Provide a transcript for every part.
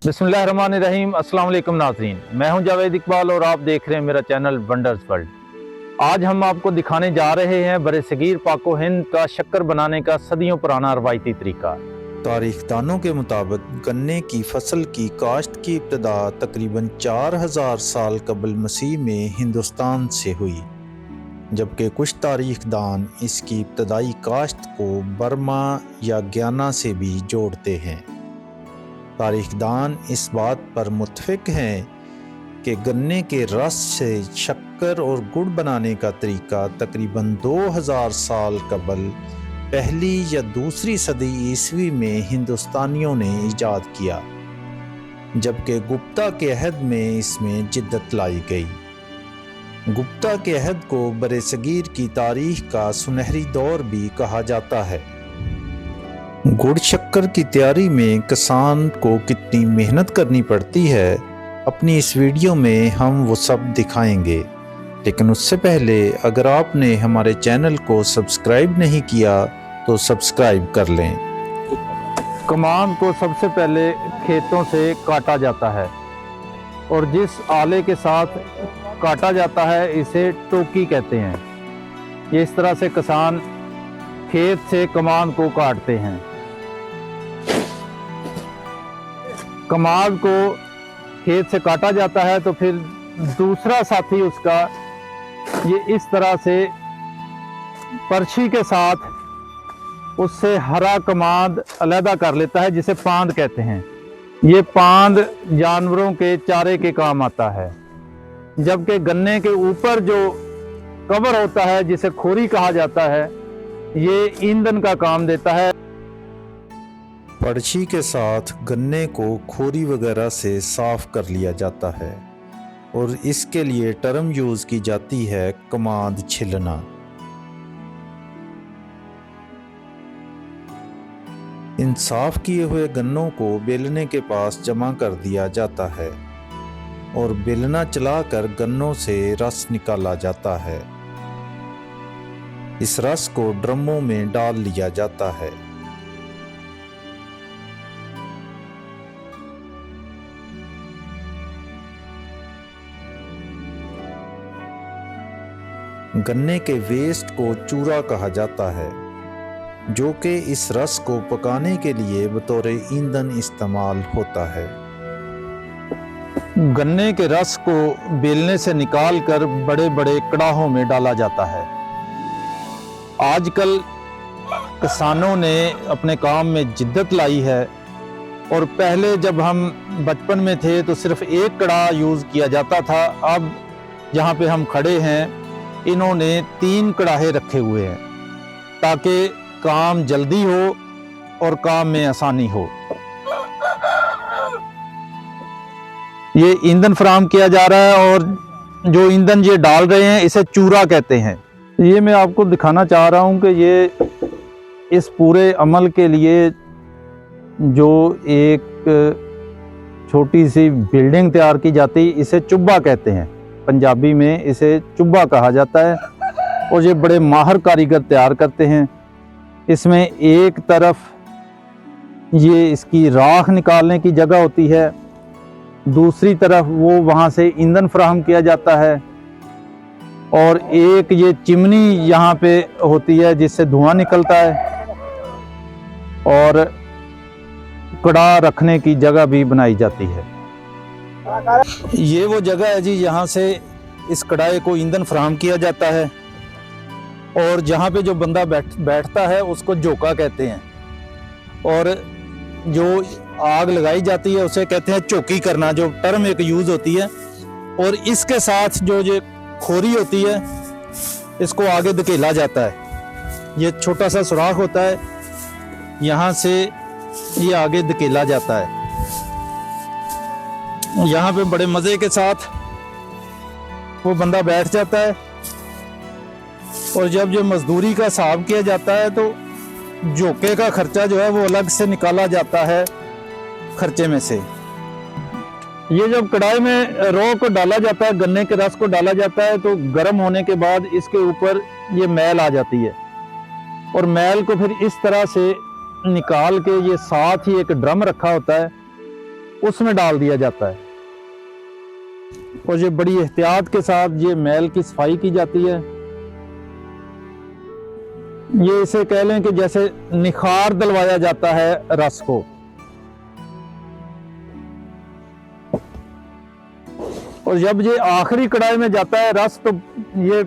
बिस्मिल्लाहिर्रहमानिर्रहीम। अस्सलाम वालेकुम नाज़रीन, मैं हूं जावेद इकबाल और आप देख रहे हैं मेरा चैनल वंडर्स वर्ल्ड। आज हम आपको दिखाने जा रहे हैं बरसगीर पाको हिंद का शक्कर बनाने का सदियों पुराना रवायती तरीका। तारीखदानों के मुताबिक गन्ने की फसल की काश्त की इब्तदा तकरीबन 4000 साल कबल मसीह में हिंदुस्तान से हुई, जबकि कुछ तारीखदान इसकी इब्तदाई काश्त को बर्मा या ग्याना से भी जोड़ते हैं। तारीखदान इस बात पर मुत्तफिक हैं कि गन्ने के रस से शक्कर और गुड़ बनाने का तरीका तकरीबन 2000 साल कबल पहली या दूसरी सदी ईस्वी में हिंदुस्तानियों ने इजाद किया, जबकि गुप्ता के अहद में इसमें जिद्दत लाई गई। गुप्ता के अहद को बरसगीर की तारीख का सुनहरी दौर भी कहा जाता है। गुड़ शक्कर की तैयारी में किसान को कितनी मेहनत करनी पड़ती है, अपनी इस वीडियो में हम वो सब दिखाएंगे। लेकिन उससे पहले अगर आपने हमारे चैनल को सब्सक्राइब नहीं किया तो सब्सक्राइब कर लें। कमान को सबसे पहले खेतों से काटा जाता है और जिस आले के साथ काटा जाता है इसे टोकी कहते हैं। ये इस तरह से किसान खेत से कमान को काटते हैं। कमान को खेत से काटा जाता है तो फिर दूसरा साथी उसका ये इस तरह से पर्ची के साथ उससे हरा कमाद अलहदा कर लेता है, जिसे पांद कहते हैं। ये पांद जानवरों के चारे के काम आता है, जबकि गन्ने के ऊपर जो कवर होता है जिसे खोरी कहा जाता है, ये ईंधन का काम देता है। पर्ची के साथ गन्ने को खोरी वगैरह से साफ कर लिया जाता है और इसके लिए टर्म यूज़ की जाती है कमाद छिलना। इन साफ किए हुए गन्नों को बेलने के पास जमा कर दिया जाता है और बेलना चलाकर गन्नों से रस निकाला जाता है। इस रस को ड्रमों में डाल लिया जाता है। गन्ने के वेस्ट को चूरा कहा जाता है, जो कि इस रस को पकाने के लिए बतौर ईंधन इस्तेमाल होता है। गन्ने के रस को बेलने से निकालकर बड़े बड़े कड़ाहों में डाला जाता है। आजकल किसानों ने अपने काम में जिद्दत लाई है और पहले जब हम बचपन में थे तो सिर्फ एक कड़ा यूज़ किया जाता था। अब जहाँ पे हम खड़े हैं इन्होंने 3 कड़ाहे रखे हुए हैं ताकि काम जल्दी हो और काम में आसानी हो। ये ईंधन फराहम किया जा रहा है और जो ईंधन ये डाल रहे हैं इसे चूरा कहते हैं। ये मैं आपको दिखाना चाह रहा हूँ कि ये इस पूरे अमल के लिए जो एक छोटी सी बिल्डिंग तैयार की जाती है इसे चुब्बा कहते हैं। पंजाबी में इसे चुब्बा कहा जाता है और ये बड़े माहिर कारीगर तैयार करते हैं। इसमें एक तरफ ये इसकी राख निकालने की जगह होती है, दूसरी तरफ वो वहाँ से ईंधन फराहम किया जाता है और एक ये चिमनी यहाँ पे होती है जिससे धुआं निकलता है और कड़ा रखने की जगह भी बनाई जाती है। ये वो जगह है जी, यहाँ से इस कढ़ाई को ईंधन फराहम किया जाता है और जहाँ पे जो बंदा बैठता है उसको झोंका कहते हैं और जो आग लगाई जाती है उसे कहते हैं चौकी करना, जो टर्म एक यूज़ होती है। और इसके साथ जो ये खोरी होती है इसको आगे धकेला जाता है। ये छोटा सा सुराख होता है, यहाँ से ये आगे धकेला जाता है। यहाँ पे बड़े मज़े के साथ वो बंदा बैठ जाता है और जब जो मजदूरी का हिसाब किया जाता है तो झोंके का खर्चा जो है वो अलग से निकाला जाता है खर्चे में से। ये जब कढ़ाई में रॉ को डाला जाता है, गन्ने के रस को डाला जाता है, तो गर्म होने के बाद इसके ऊपर ये मैल आ जाती है और मैल को फिर इस तरह से निकाल के ये साथ ही एक ड्रम रखा होता है उसमें डाल दिया जाता है और ये बड़ी एहतियात के साथ ये मैल की सफाई की जाती है। ये इसे कह लें कि जैसे निखार दिलवाया जाता है रस को। और जब ये आखिरी कढ़ाई में जाता है रस तो ये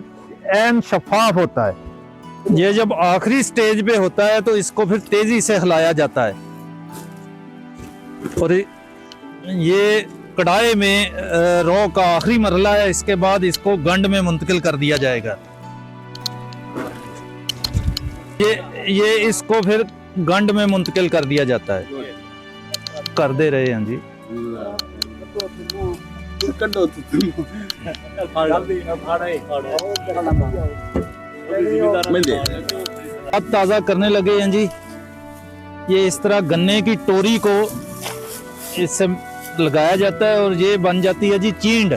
ऐन शफाफ होता है। ये जब आखिरी स्टेज पे होता है तो इसको फिर तेजी से हिलाया जाता है और ये कढ़ाई में रॉ का आखिरी मरहला है। इसके बाद इसको गंड में मुंतकिल कर दिया जाएगा। ये इसको फिर गंड में मुंतकिल कर दिया जाता है। कर दे रहे हैं जी। अब ताज़ा करने लगे हैं जी। ये इस तरह गन्ने की टोरी को इससे लगाया जाता है और ये बन जाती है जी चींड।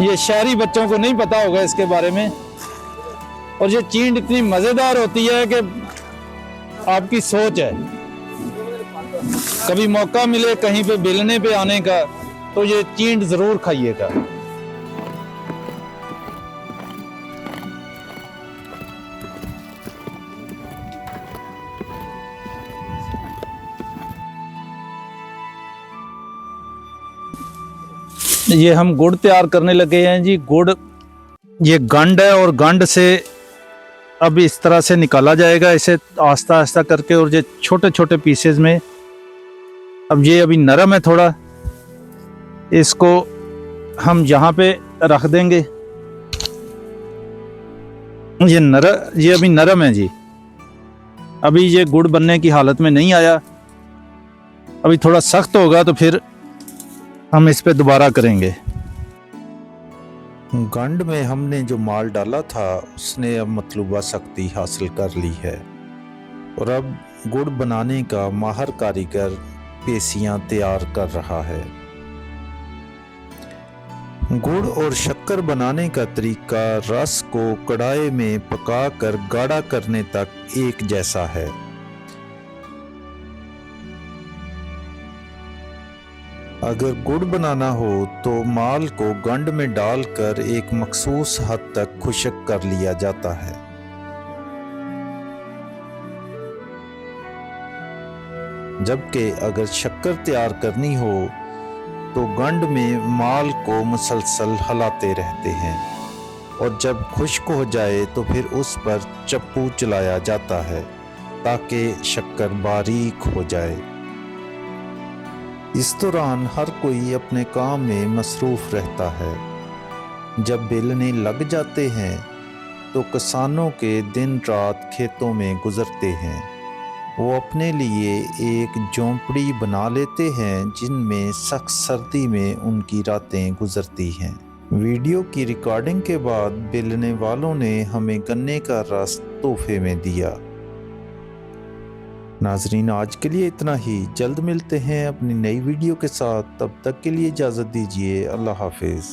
ये शहरी बच्चों को नहीं पता होगा इसके बारे में। और ये चींड इतनी मज़ेदार होती है कि आपकी सोच है। कभी मौका मिले कहीं पे बेलने पे आने का तो ये चींड जरूर खाइएगा। ये हम गुड़ तैयार करने लगे हैं जी। गुड़ ये गंड है और गंड से अब इस तरह से निकाला जाएगा इसे आस्ता आस्ता करके। और ये छोटे छोटे पीसेस में अब ये अभी नरम है थोड़ा, इसको हम यहाँ पे रख देंगे। ये अभी नरम है जी। अभी ये गुड़ बनने की हालत में नहीं आया। अभी थोड़ा सख्त होगा तो फिर हम इस पे दोबारा करेंगे। गंड में हमने जो माल डाला था उसने अब मतलूबा सख्ती हासिल कर ली है और अब गुड़ बनाने का माहिर कारीगर पेशियां तैयार कर रहा है। गुड़ और शक्कर बनाने का तरीका रस को कढ़ाई में पकाकर गाढ़ा करने तक एक जैसा है। अगर गुड़ बनाना हो तो माल को गंड में डालकर एक मखसूस हद तक खुश्क कर लिया जाता है। जबकि अगर शक्कर तैयार करनी हो तो गंड में माल को मुसलसल हिलाते रहते हैं और जब खुश्क हो जाए तो फिर उस पर चप्पू चलाया जाता है ताकि शक्कर बारीक हो जाए। इस दौरान हर कोई अपने काम में मसरूफ रहता है। जब बेलने लग जाते हैं तो किसानों के दिन रात खेतों में गुजरते हैं। वो अपने लिए एक झोंपड़ी बना लेते हैं जिनमें सख्त सर्दी में उनकी रातें गुजरती हैं। वीडियो की रिकॉर्डिंग के बाद बेलने वालों ने हमें गन्ने का रस तोहफे में दिया। नाजरीन, आज के लिए इतना ही। जल्द मिलते हैं अपनी नई वीडियो के साथ। तब तक के लिए इजाज़त दीजिए। अल्लाह हाफिज़।